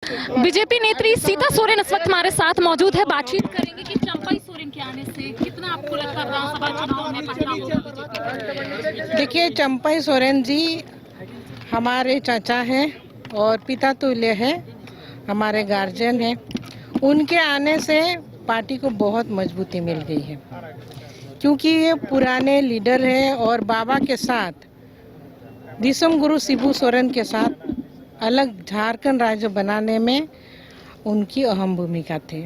BJP नेत्री सीता सोरेन इस वक्त हमारे साथ मौजूद है। बातचीत करेंगे कि चंपई सोरेन के आने से कितना आपको लगता है विधानसभा चुनाव में पलटा होगा। देखिए, चंपई सोरेन जी हमारे चाचा हैं और पिता तुल्य है, हमारे गार्जियन हैं। उनके आने से पार्टी को बहुत मजबूती मिल गई है, क्योंकि ये पुराने लीडर हैं और बाबा के साथ दिसम गुरु शिबू सोरेन के साथ अलग झारखंड राज्य बनाने में उनकी अहम भूमिका थी।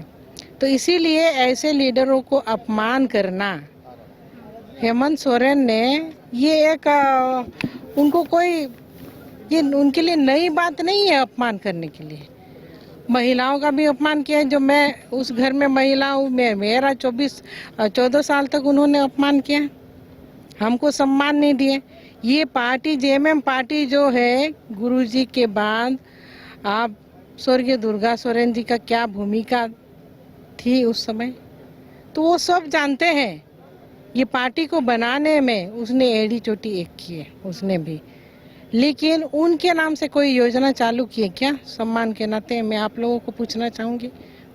तो इसीलिए ऐसे लीडरों को अपमान करना, हेमंत सोरेन ने ये एक उनको कोई ये उनके लिए नई बात नहीं है अपमान करने के लिए। महिलाओं का भी अपमान किया है, जो मैं उस घर में महिला हूँ, मेरा 14 साल तक उन्होंने अपमान किया, हमको सम्मान नहीं दिए। ये पार्टी जेएमएम पार्टी जो है, गुरुजी के बाद आप स्वर्गीय दुर्गा सोरेन जी का क्या भूमिका थी उस समय, तो वो सब जानते हैं। ये पार्टी को बनाने में उसने एड़ी चोटी एक की है, उसने भी। लेकिन उनके नाम से कोई योजना चालू की है क्या? सम्मान के नाते मैं आप लोगों को पूछना चाहूँगी,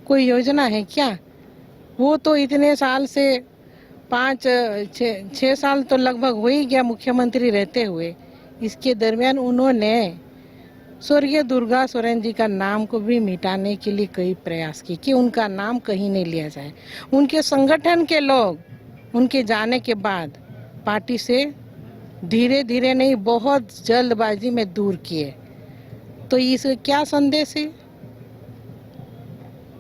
कोई योजना है क्या? वो तो इतने साल से 5-6 साल तो लगभग हो ही गया मुख्यमंत्री रहते हुए। इसके दरमियान उन्होंने स्वर्गीय दुर्गा सोरेन जी का नाम को भी मिटाने के लिए कई प्रयास किए कि उनका नाम कहीं नहीं लिया जाए। उनके संगठन के लोग उनके जाने के बाद पार्टी से धीरे धीरे नहीं, बहुत जल्दबाजी में दूर किए। तो इसका क्या संदेश है?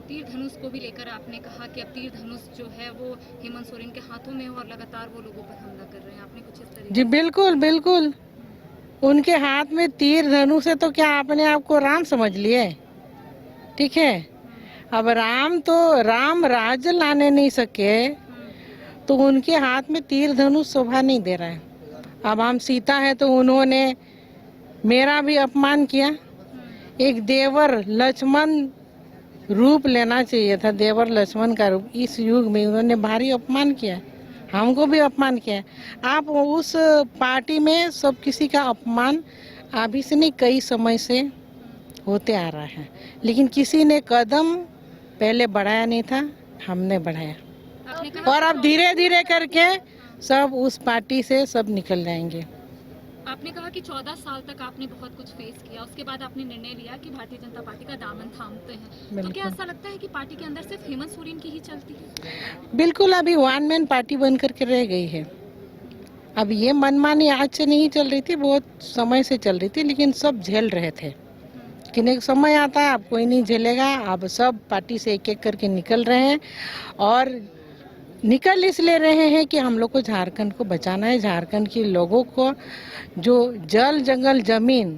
तीर धनुष को भी लेकर आपने कहा कि अब तीर धनुष जो है वो हेमंत सोरेन के हाथों में है और लगातार वो लोगों पर हमला कर रहे हैं। आपने कुछ इस तरह? जी बिल्कुल बिल्कुल, उनके हाथ में तीर धनुष है तो क्या आपने आपको राम समझ लिए? ठीक है, अब राम राज्य लाने नहीं सके तो उनके हाथ में तीर धनुष शोभा नहीं दे रहा है। अब हम सीता है तो उन्होंने मेरा भी अपमान किया। एक देवर लक्ष्मण रूप लेना चाहिए था, देवर लक्ष्मण का रूप। इस युग में उन्होंने भारी अपमान किया, हमको भी अपमान किया। आप उस पार्टी में सब किसी का अपमान अभी से नहीं, कई समय से होते आ रहा है, लेकिन किसी ने कदम पहले बढ़ाया नहीं था, हमने बढ़ाया। और अब धीरे धीरे करके सब उस पार्टी से सब निकल जाएंगे। आपने कहा कि 14 साल तक आपने बहुत कुछ फेस किया, उसके बाद आपने निर्णय लिया कि भारतीय जनता पार्टी का दामन थामते हैं। तो क्या ऐसा लगता है कि पार्टी के अंदर सिर्फ हेमंत सोरेन की ही चलती है? बिल्कुल, अभी वन मैन पार्टी बन करके रह गई है। अब ये मनमानी आज से नहीं चल रही थी, बहुत समय से चल रही थी, लेकिन सब झेल रहे थे। लेकिन एक समय आता है, अब कोई नहीं झेलेगा। अब सब पार्टी से एक एक करके निकल रहे हैं, और निकल इसलिए रहे हैं कि हम लोग को झारखंड को बचाना है। झारखंड के लोगों को जो जल जंगल जमीन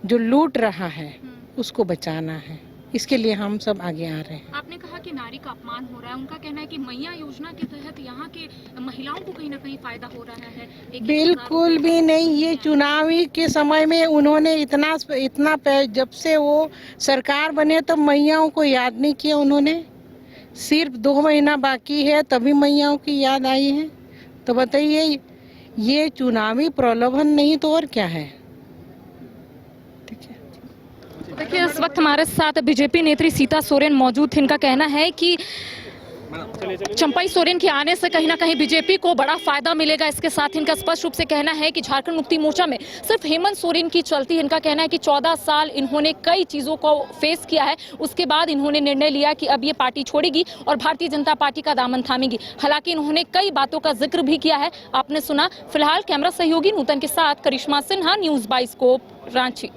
जो लूट रहा है उसको बचाना है, इसके लिए हम सब आगे आ रहे हैं। आपने कहा कि नारी का अपमान हो रहा है, उनका कहना है कि मैया योजना के तहत यहाँ के महिलाओं को कहीं ना कहीं फायदा हो रहा है। बिल्कुल भी नहीं। ये चुनावी के समय में उन्होंने इतना जब से वो सरकार बने तो मैयाओं को याद नहीं किया उन्होंने। सिर्फ 2 महीना बाकी है तभी मैयाओं की याद आई है। तो बताइए, ये चुनावी प्रलोभन नहीं तो और क्या है? देखिए, इस वक्त हमारे साथ बीजेपी नेत्री सीता सोरेन मौजूद थी। इनका कहना है कि चंपई सोरेन के आने से कहीं ना कहीं बीजेपी को बड़ा फायदा मिलेगा। इसके साथ इनका स्पष्ट रूप से कहना है कि झारखंड मुक्ति मोर्चा में सिर्फ हेमंत सोरेन की चलती है। इनका कहना है कि 14 साल इन्होंने कई चीजों को फेस किया है, उसके बाद इन्होंने निर्णय लिया कि अब ये पार्टी छोड़ेगी और भारतीय जनता पार्टी का दामन थामेगी। हालांकि इन्होंने कई बातों का जिक्र भी किया है, आपने सुना। फिलहाल कैमरा सहयोगी नूतन के साथ करिश्मा सिन्हा, न्यूज़ 22 रांची।